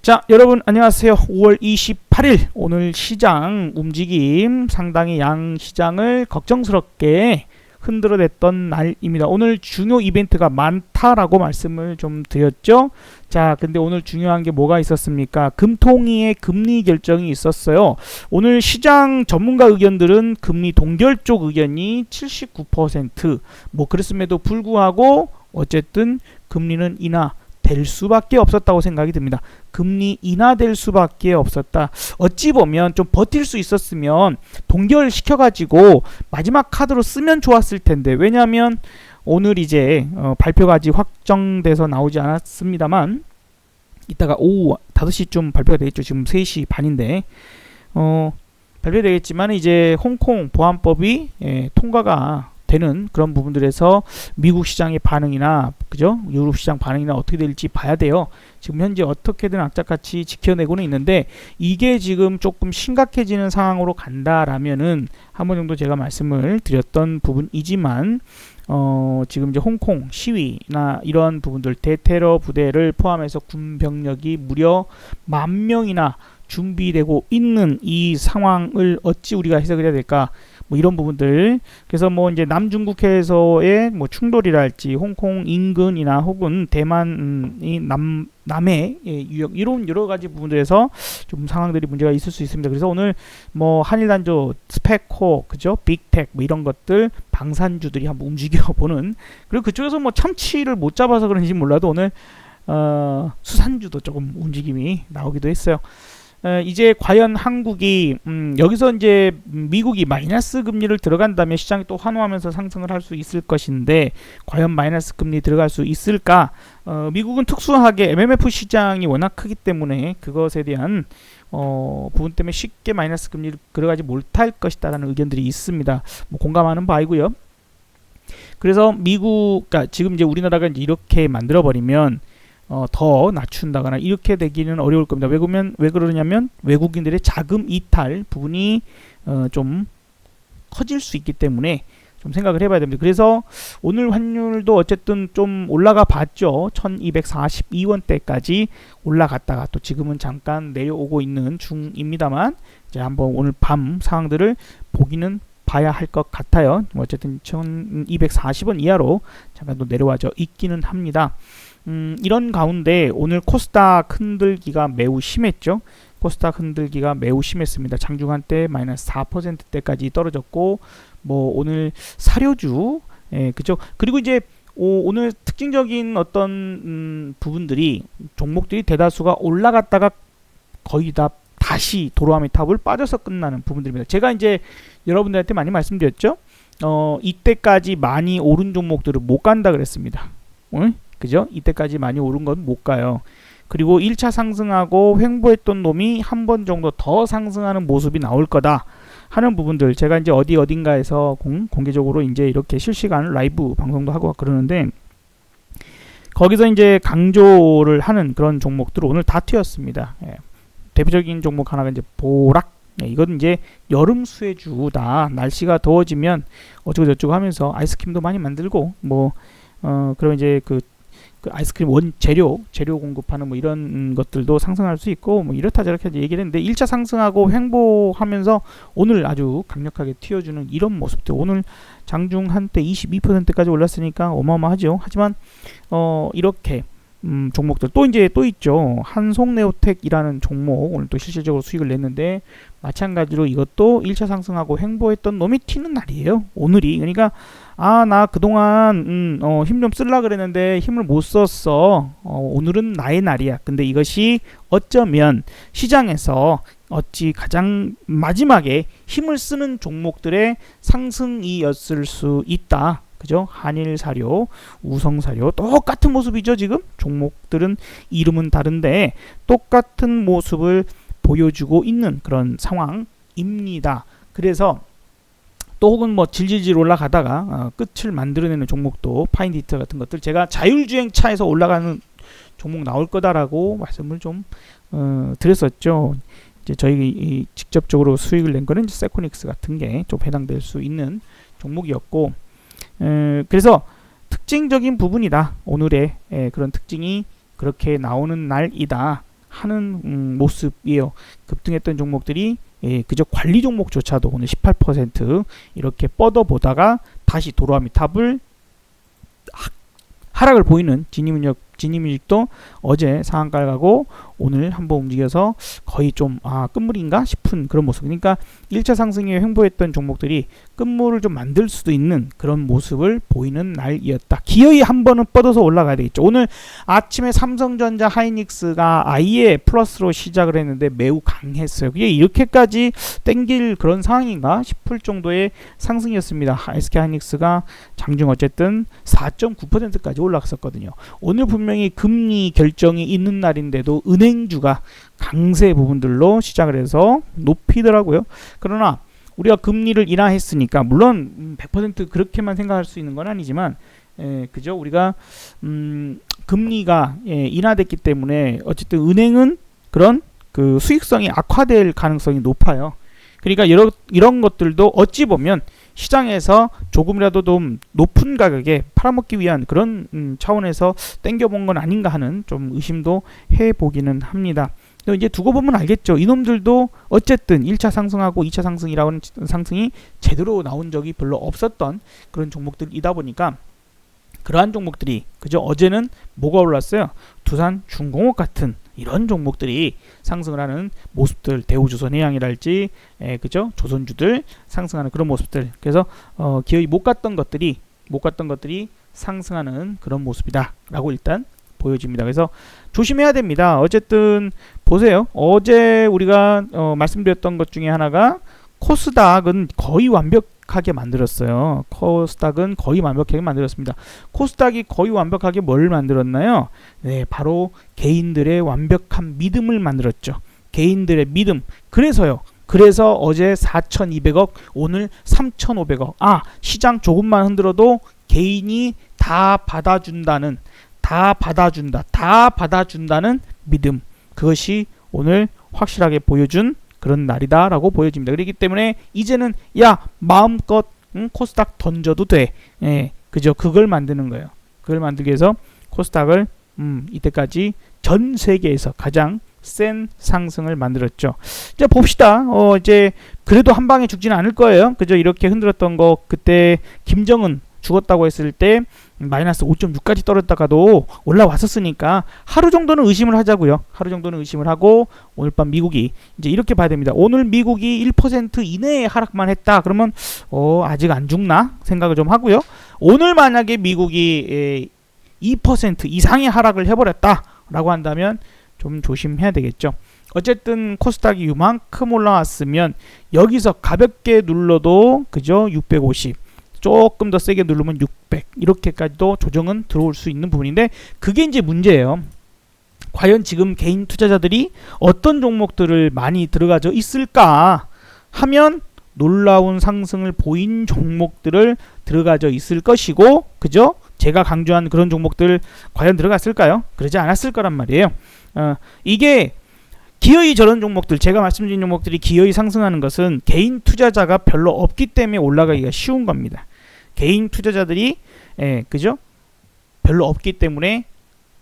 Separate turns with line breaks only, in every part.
자, 여러분 안녕하세요. 5월 28일 오늘 시장 움직임 상당히 양 시장을 걱정스럽게 흔들어냈던 날입니다. 오늘 중요 이벤트가 많다라고 말씀을 좀 드렸죠. 자, 근데 오늘 중요한 게 뭐가 있었습니까? 금통위의 금리 결정이 있었어요. 오늘 시장 전문가 의견들은 금리 동결 쪽 의견이 79%, 뭐 그랬음에도 불구하고 어쨌든 금리는 인하 될 수밖에 없었다고 생각이 듭니다. 금리 인하될 수밖에 없었다. 어찌 보면 좀 버틸 수 있었으면 동결시켜가지고 마지막 카드로 쓰면 좋았을 텐데, 왜냐하면 오늘 이제 발표가 아직 확정돼서 나오지 않았습니다만 이따가 오후 5시쯤 발표가 되겠죠. 지금 3시 반인데 발표되겠지만 이제 홍콩 보안법이 통과가 되는 그런 부분들에서 미국 시장의 반응이나 그죠? 유럽 시장 반응이나 어떻게 될지 봐야 돼요. 지금 현재 어떻게든 악착같이 지켜내고는 있는데 이게 지금 조금 심각해지는 상황으로 간다라면은 한 번 정도 제가 말씀을 드렸던 부분이지만 지금 이제 홍콩 시위나 이런 부분들 대테러 부대를 포함해서 군 병력이 무려 10,000명이나 준비되고 있는 이 상황을 어찌 우리가 해석을 해야 될까? 뭐 이런 부분들. 그래서 뭐 이제 남중국해에서의 뭐 충돌이랄지 홍콩 인근이나 혹은 대만이 남해 유역 이런 여러 가지 부분들에서 좀 상황들이 문제가 있을 수 있습니다. 그래서 오늘 뭐 한일단조, 스펙호, 그죠? 빅텍 뭐 이런 것들 방산주들이 한번 움직여 보는, 그리고 그쪽에서 뭐 참치를 못 잡아서 그런지 몰라도 오늘 수산주도 조금 움직임이 나오기도 했어요. 이제 과연 한국이 여기서 이제 미국이 마이너스 금리를 들어간다면 시장이 또 환호하면서 상승을 할 수 있을 것인데 과연 마이너스 금리 들어갈 수 있을까? 미국은 특수하게 MMF 시장이 워낙 크기 때문에 그것에 대한 부분 때문에 쉽게 마이너스 금리를 들어가지 못할 것이다라는 의견들이 있습니다. 뭐 공감하는 바이고요. 그래서 그러니까 지금 이제 우리나라가 이제 이렇게 만들어 버리면 더 낮춘다거나 이렇게 되기는 어려울 겁니다. 왜 그러냐면 외국인들의 자금 이탈 부분이 좀 커질 수 있기 때문에 좀 생각을 해봐야 됩니다. 그래서 오늘 환율도 어쨌든 좀 올라가 봤죠. 1242원대까지 올라갔다가 또 지금은 잠깐 내려오고 있는 중입니다만 이제 한번 오늘 밤 상황들을 보기는 봐야 할 것 같아요. 어쨌든 1240원 이하로 잠깐 또 내려와져 있기는 합니다. 이런 가운데 오늘 코스닥 흔들기가 매우 심했죠. 코스닥 흔들기가 매우 심했습니다. 장중한 때 마이너스 4%대까지 떨어졌고, 뭐 오늘 사료주, 그죠? 그리고 이제 오늘 특징적인 어떤 부분들이 종목들이 대다수가 올라갔다가 거의 다 다시 도로아미 탑을 빠져서 끝나는 부분들입니다. 제가 이제 여러분들한테 많이 말씀드렸죠. 이때까지 많이 오른 종목들을 못 간다 그랬습니다. 그죠? 이때까지 많이 오른 건 못 가요. 그리고 1차 상승하고 횡보했던 놈이 한 번 정도 더 상승하는 모습이 나올 거다 하는 부분들, 제가 이제 어딘가에서 공개적으로 이제 이렇게 실시간 라이브 방송도 하고 그러는데 거기서 이제 강조를 하는 그런 종목들 오늘 다 튀었습니다. 대표적인 종목 하나가 이제 보락. 이건 이제 여름 수혜주다. 날씨가 더워지면 어쩌고 저쩌고 하면서 아이스크림도 많이 만들고 그럼 이제 그 아이스크림 재료 공급하는 뭐 이런 것들도 상승할 수 있고 뭐 이렇다 저렇게 얘기를 했는데 1차 상승하고 횡보하면서 오늘 아주 강력하게 튀어주는 이런 모습들, 오늘 장중 한때 22%까지 올랐으니까 어마어마하죠. 하지만 이렇게 종목들 또 있죠. 한송네오텍이라는 종목 오늘 또 실질적으로 수익을 냈는데 마찬가지로 이것도 1차 상승하고 횡보했던 놈이 튀는 날이에요. 오늘이. 그러니까 나 그동안 힘 좀 쓸라 그랬는데 힘을 못 썼어. 오늘은 나의 날이야. 근데 이것이 어쩌면 시장에서 어찌 가장 마지막에 힘을 쓰는 종목들의 상승이었을 수 있다. 그죠? 한일사료, 우성사료 똑같은 모습이죠. 지금 종목들은 이름은 다른데 똑같은 모습을 보여주고 있는 그런 상황입니다. 그래서 또 혹은 뭐 질질질 올라가다가 끝을 만들어내는 종목도 파인디터 같은 것들, 제가 자율주행차에서 올라가는 종목 나올 거다라고 말씀을 좀 드렸었죠. 이제 저희 직접적으로 수익을 낸 거는 세코닉스 같은 게 좀 해당될 수 있는 종목이었고, 그래서 특징적인 부분이다. 오늘의 그런 특징이 그렇게 나오는 날이다 하는 모습이에요. 급등했던 종목들이 그저 관리 종목조차도 오늘 18% 이렇게 뻗어보다가 다시 돌아옵니다. 탑을 하락을 보이는 진입뮤직도 어제 상한가를 가고 오늘 한번 움직여서 거의 좀 끝물인가 싶은 그런 모습. 그러니까 1차 상승에 횡보했던 종목들이 끝물을 좀 만들 수도 있는 그런 모습을 보이는 날이었다. 기어이 한 번은 뻗어서 올라가야 되겠죠. 오늘 아침에 삼성전자 하이닉스가 아예 플러스로 시작을 했는데 매우 강했어요. 그게 이렇게까지 땡길 그런 상황인가 싶을 정도의 상승이었습니다. SK 하이닉스가 장중 어쨌든 4.9%까지 올라갔었거든요. 오늘 분명히 금리 결정이 있는 날인데도 은행주가 강세 부분들로 시작을 해서 높이더라고요. 그러나 우리가 금리를 인하했으니까 물론 100% 그렇게만 생각할 수 있는 건 아니지만 그죠? 우리가 금리가 인하됐기 때문에 어쨌든 은행은 그런 그 수익성이 악화될 가능성이 높아요. 그러니까 이런 것들도 어찌 보면 시장에서 조금이라도 좀 높은 가격에 팔아먹기 위한 그런 차원에서 땡겨본 건 아닌가 하는 좀 의심도 해보기는 합니다. 이제 두고 보면 알겠죠. 이놈들도 어쨌든 1차 상승하고 2차 상승이라는 상승이 제대로 나온 적이 별로 없었던 그런 종목들이다 보니까 그러한 종목들이 그죠? 어제는 뭐가 올랐어요? 두산 중공업 같은 이런 종목들이 상승을 하는 모습들, 대우조선해양이랄지 그죠? 조선주들 상승하는 그런 모습들. 그래서 기어이 못 갔던 것들이 상승하는 그런 모습이다라고 일단 보여집니다. 그래서 조심해야 됩니다. 어쨌든 보세요. 어제 우리가 말씀드렸던 것 중에 하나가 코스닥은 거의 완벽하게 만들었어요. 코스닥은 거의 완벽하게 만들었습니다. 코스닥이 거의 완벽하게 뭘 만들었나요? 네, 바로 개인들의 완벽한 믿음을 만들었죠. 개인들의 믿음. 그래서 어제 4,200억, 오늘 3,500억. 시장 조금만 흔들어도 개인이 다 받아준다는 믿음. 그것이 오늘 확실하게 보여준 그런 날이다라고 보여집니다. 그렇기 때문에 이제는 마음껏 코스닥 던져도 돼. 그죠? 그걸 만드는 거예요. 그걸 만들기 위해서 코스닥을 이때까지 전 세계에서 가장 센 상승을 만들었죠. 이제 봅시다. 이제 그래도 한 방에 죽지는 않을 거예요. 그죠? 이렇게 흔들었던 거 그때 김정은 죽었다고 했을 때 마이너스 5.6까지 떨어졌다가도 올라왔었으니까 하루 정도는 의심을 하자고요. 하루 정도는 의심을 하고 오늘 밤 미국이 이제 이렇게 봐야 됩니다. 오늘 미국이 1% 이내의 하락만 했다. 그러면 아직 안 죽나 생각을 좀 하고요. 오늘 만약에 미국이 2% 이상의 하락을 해버렸다라고 한다면 좀 조심해야 되겠죠. 어쨌든 코스닥이 이만큼 올라왔으면 여기서 가볍게 눌러도 그죠? 650 조금 더 세게 누르면 600 이렇게까지도 조정은 들어올 수 있는 부분인데 그게 이제 문제예요. 과연 지금 개인 투자자들이 어떤 종목들을 많이 들어가져 있을까 하면 놀라운 상승을 보인 종목들을 들어가져 있을 것이고 그죠? 제가 강조한 그런 종목들 과연 들어갔을까요? 그러지 않았을 거란 말이에요. 이게 기어이 저런 종목들 제가 말씀드린 종목들이 기어이 상승하는 것은 개인 투자자가 별로 없기 때문에 올라가기가 쉬운 겁니다. 개인 투자자들이 그죠? 별로 없기 때문에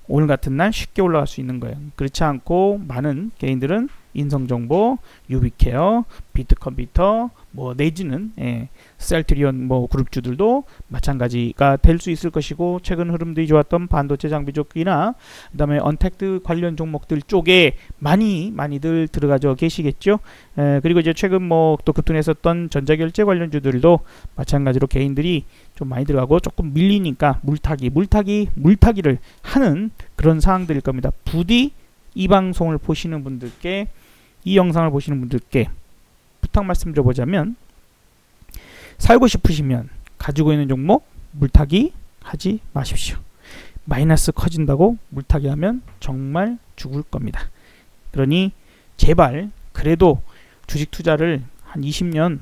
오늘 같은 날 쉽게 올라갈 수 있는 거예요. 그렇지 않고 많은 개인들은 인성정보, 유비케어, 비트컴퓨터 내지는 셀트리온 그룹주들도 마찬가지가 될 수 있을 것이고 최근 흐름들이 좋았던 반도체 장비 쪽이나 그다음에 언택트 관련 종목들 쪽에 많이들 들어가져 계시겠죠. 그리고 이제 최근 또 급등했었던 전자결제 관련주들도 마찬가지로 개인들이 좀 많이 들어가고 조금 밀리니까 물타기를 하는 그런 상황들일 겁니다. 부디 이 방송을 보시는 분들께 이 영상을 보시는 분들께 부탁 말씀드려보자면 살고 싶으시면 가지고 있는 종목 물타기 하지 마십시오. 마이너스 커진다고 물타기 하면 정말 죽을 겁니다. 그러니 제발 그래도 주식 투자를 한 20년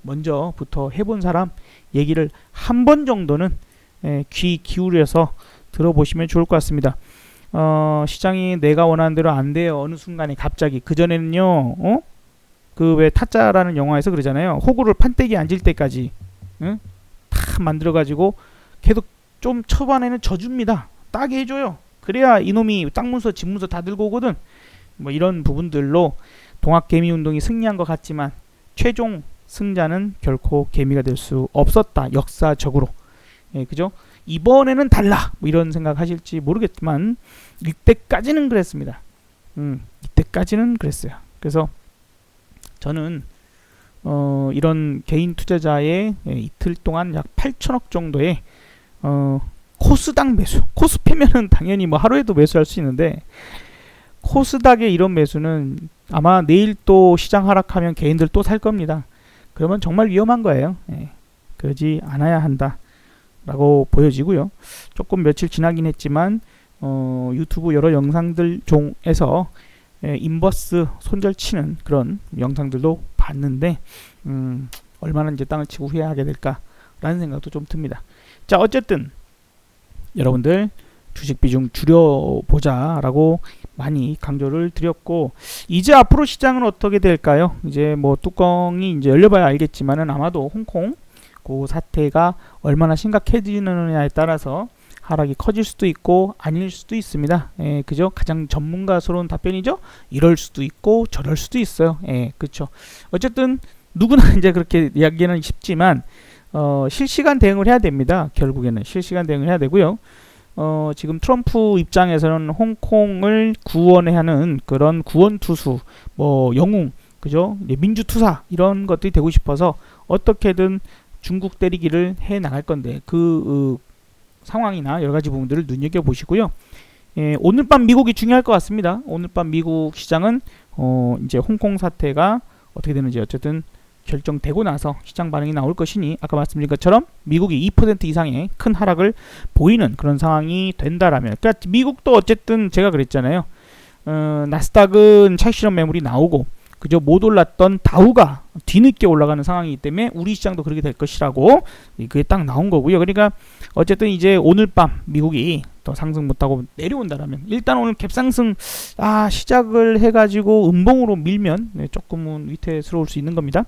먼저부터 해본 사람 얘기를 한 번 정도는 귀 기울여서 들어보시면 좋을 것 같습니다. 시장이 내가 원하는 대로 안 돼요. 어느 순간에 갑자기 그전에는요. 그 왜 타짜라는 영화에서 그러잖아요. 호구를 판때기에 앉을 때까지 다 만들어가지고 계속 좀 초반에는 져줍니다. 따게 해줘요. 그래야 이놈이 땅 문서 집 문서 다 들고 오거든. 뭐 이런 부분들로 동학개미운동이 승리한 것 같지만 최종 승자는 결코 개미가 될 수 없었다. 역사적으로. 예, 그죠? 이번에는 달라. 뭐 이런 생각 하실지 모르겠지만 이때까지는 그랬습니다. 이때까지는 그랬어요. 그래서 저는 이런 개인 투자자의 이틀 동안 약 8천억 정도의 코스닥 매수. 코스피면은 당연히 뭐 하루에도 매수할 수 있는데 코스닥의 이런 매수는 아마 내일 또 시장 하락하면 개인들 또 살 겁니다. 그러면 정말 위험한 거예요. 예, 그러지 않아야 한다 라고 보여지고요. 조금 며칠 지나긴 했지만 유튜브 여러 영상들 중에서 인버스 손절치는 그런 영상들도 봤는데 얼마나 이제 땅을 치고 후회하게 될까 라는 생각도 좀 듭니다. 자, 어쨌든 여러분들 주식 비중 줄여보자 라고 많이 강조를 드렸고, 이제 앞으로 시장은 어떻게 될까요? 이제 뭐 뚜껑이 이제 열려봐야 알겠지만은 아마도 홍콩 그 사태가 얼마나 심각해지느냐에 따라서 하락이 커질 수도 있고 아닐 수도 있습니다. 예, 그죠? 가장 전문가스러운 답변이죠. 이럴 수도 있고 저럴 수도 있어요. 예, 그렇죠. 어쨌든 누구나 이제 그렇게 이야기는 쉽지만 실시간 대응을 해야 됩니다. 결국에는 실시간 대응을 해야 되고요. 지금 트럼프 입장에서는 홍콩을 구원해야 하는 그런 구원투수, 뭐 영웅, 그죠? 민주투사 이런 것들이 되고 싶어서 어떻게든 중국 때리기를 해 나갈 건데 그 상황이나 여러 가지 부분들을 눈여겨 보시고요. 예, 오늘 밤 미국이 중요할 것 같습니다. 오늘 밤 미국 시장은 이제 홍콩 사태가 어떻게 되는지 어쨌든 결정되고 나서 시장 반응이 나올 것이니 아까 말씀드린 것처럼 미국이 2% 이상의 큰 하락을 보이는 그런 상황이 된다라면, 그러니까 미국도 어쨌든 제가 그랬잖아요. 나스닥은 차익 실현 매물이 나오고 그저 못 올랐던 다우가 뒤늦게 올라가는 상황이기 때문에 우리 시장도 그렇게 될 것이라고 그게 딱 나온 거고요. 그러니까 어쨌든 이제 오늘 밤 미국이 더 상승 못하고 내려온다라면 일단 오늘 갭상승 시작을 해가지고 음봉으로 밀면 조금은 위태스러울 수 있는 겁니다.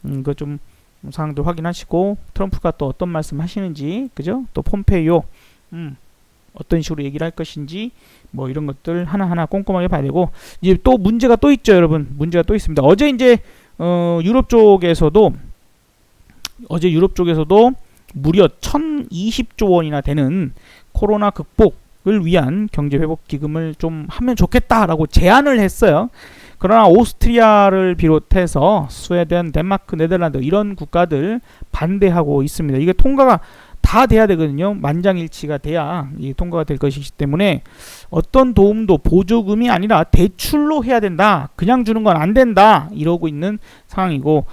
그거 좀 상황들 확인하시고 트럼프가 또 어떤 말씀 하시는지, 그죠? 또 폼페이오 어떤 식으로 얘기를 할 것인지 뭐 이런 것들 하나하나 꼼꼼하게 봐야 되고, 이제 또 문제가 또 있죠, 여러분. 문제가 또 있습니다. 어제 이제 유럽 쪽에서도 무려 1020조 원이나 되는 코로나 극복을 위한 경제 회복 기금을 좀 하면 좋겠다라고 제안을 했어요. 그러나 오스트리아를 비롯해서 스웨덴, 덴마크, 네덜란드 이런 국가들 반대하고 있습니다. 이게 통과가 다 돼야 되거든요. 만장일치가 돼야 이 통과가 될 것이기 때문에 어떤 도움도 보조금이 아니라 대출로 해야 된다. 그냥 주는 건 안 된다. 이러고 있는 상황이고,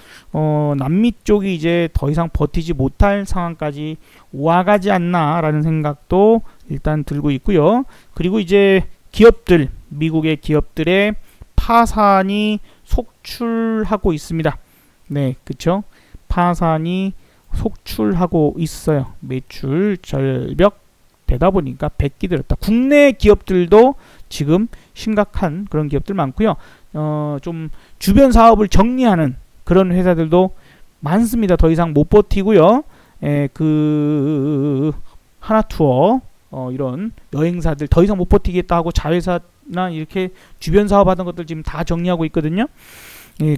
남미 쪽이 이제 더 이상 버티지 못할 상황까지 와가지 않나라는 생각도 일단 들고 있고요. 그리고 이제 기업들, 미국의 기업들의 파산이 속출하고 있습니다. 네, 그쵸? 파산이 속출하고 있어요. 매출 절벽 되다 보니까 백기 들었다. 국내 기업들도 지금 심각한 그런 기업들 많고요. 좀 주변 사업을 정리하는 그런 회사들도 많습니다. 더 이상 못 버티고요. 그 하나투어 이런 여행사들 더 이상 못 버티겠다 하고 자회사나 이렇게 주변 사업하던 것들 지금 다 정리하고 있거든요.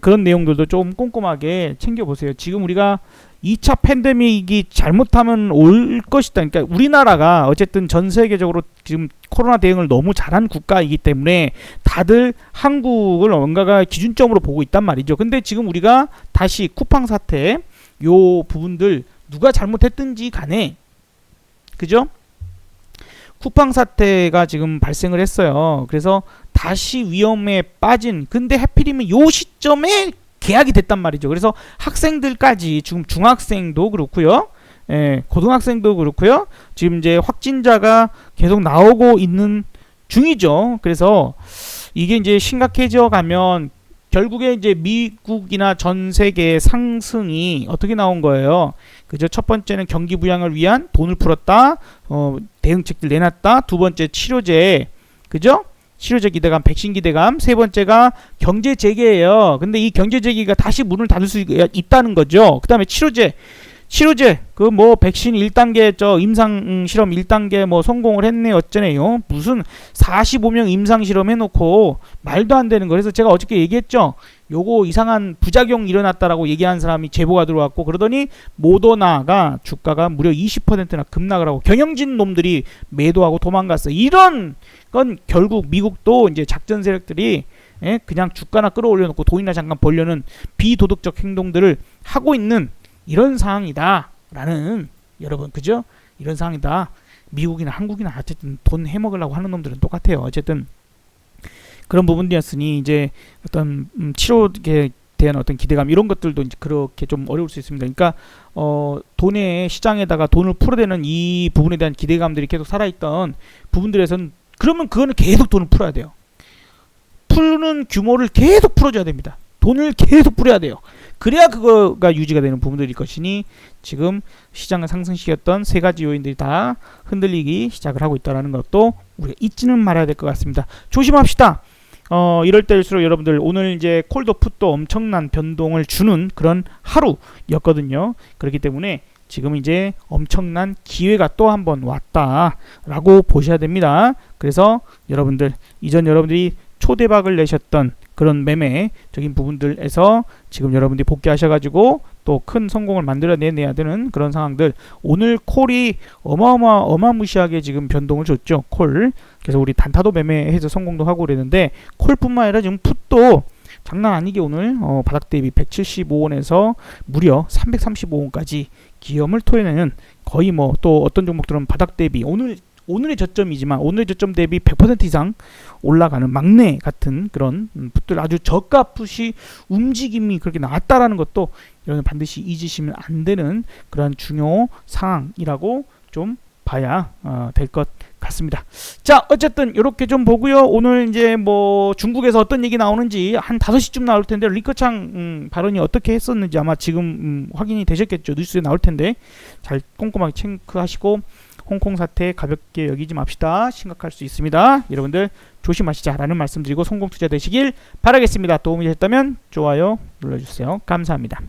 그런 내용들도 좀 꼼꼼하게 챙겨보세요. 지금 우리가 2차 팬데믹이 잘못하면 올 것이다. 그러니까 우리나라가 어쨌든 전 세계적으로 지금 코로나 대응을 너무 잘한 국가이기 때문에 다들 한국을 뭔가가 기준점으로 보고 있단 말이죠. 근데 지금 우리가 다시 쿠팡 사태 요 부분들 누가 잘못했든지 간에, 그죠? 쿠팡 사태가 지금 발생을 했어요. 그래서 다시 위험에 빠진, 근데 하필이면 요 시점에 계약이 됐단 말이죠. 그래서 학생들까지 지금 중학생도 그렇고요. 고등학생도 그렇고요. 지금 이제 확진자가 계속 나오고 있는 중이죠. 그래서 이게 이제 심각해져 가면 결국에 이제 미국이나 전 세계의 상승이 어떻게 나온 거예요. 그죠? 첫 번째는 경기 부양을 위한 돈을 풀었다. 대응책들 내놨다. 두 번째 치료제. 그죠? 치료제 기대감, 백신 기대감. 세 번째가 경제 재개예요. 근데 이 경제 재개가 다시 문을 닫을 수 있다는 거죠. 그 다음에 치료제 치료제 그 뭐 백신 1단계 저 임상 실험 1단계 뭐 성공을 했네 어쩌네요. 무슨 45명 임상 실험 해놓고 말도 안 되는 거. 그래서 제가 어저께 얘기했죠. 요거 이상한 부작용 일어났다라고 얘기한 사람이 제보가 들어왔고, 그러더니 모더나가 주가가 무려 20%나 급락을 하고 경영진 놈들이 매도하고 도망갔어. 이런 건 결국 미국도 이제 작전 세력들이 그냥 주가나 끌어올려놓고 돈이나 잠깐 벌려는 비도덕적 행동들을 하고 있는 이런 상황이다라는, 여러분 그죠? 이런 상황이다. 미국이나 한국이나 어쨌든 돈 해먹으려고 하는 놈들은 똑같아요. 어쨌든 그런 부분이었으니 이제 어떤 치료에 대한 어떤 기대감 이런 것들도 이제 그렇게 좀 어려울 수 있습니다. 그러니까 돈의 시장에다가 돈을 풀어대는 이 부분에 대한 기대감들이 계속 살아있던 부분들에서는, 그러면 그거는 계속 돈을 풀어야 돼요. 푸는 규모를 계속 풀어줘야 됩니다. 돈을 계속 풀어야 돼요. 그래야 그거가 유지가 되는 부분들일 것이니, 지금 시장을 상승시켰던 세 가지 요인들이 다 흔들리기 시작을 하고 있다는 것도 우리가 잊지는 말아야 될 것 같습니다. 조심합시다. 이럴 때일수록 여러분들, 오늘 이제 콜도 풋도 엄청난 변동을 주는 그런 하루였거든요. 그렇기 때문에 지금 이제 엄청난 기회가 또 한 번 왔다라고 보셔야 됩니다. 그래서 여러분들, 이전 여러분들이 초대박을 내셨던 그런 매매적인 부분들에서 지금 여러분들이 복귀하셔가지고 또 큰 성공을 만들어내야 되는 그런 상황들. 오늘 콜이 어마무시하게 지금 변동을 줬죠. 콜. 그래서 우리 단타도 매매해서 성공도 하고 그랬는데, 콜뿐만 아니라 지금 풋도 장난 아니게 오늘 바닥 대비 175원에서 무려 335원까지 기염을 토해내는, 거의 뭐 또 어떤 종목들은 바닥 대비 오늘의 저점이지만 오늘의 저점 대비 100% 이상 올라가는 막내 같은 그런 풋들, 아주 저가 풋이 움직임이 그렇게 나왔다라는 것도 여러분 반드시 잊으시면 안 되는 그런 중요 상황이라고 좀 봐야 될 것 같습니다. 자, 어쨌든 이렇게 좀 보고요. 오늘 이제 뭐 중국에서 어떤 얘기 나오는지 한 5시쯤 나올 텐데, 리커창 발언이 어떻게 했었는지 아마 지금 확인이 되셨겠죠. 뉴스에 나올 텐데 잘 꼼꼼하게 체크하시고, 홍콩 사태 가볍게 여기지 맙시다. 심각할 수 있습니다. 여러분들 조심하시자라는 말씀드리고 성공 투자 되시길 바라겠습니다. 도움이 되셨다면 좋아요 눌러주세요. 감사합니다.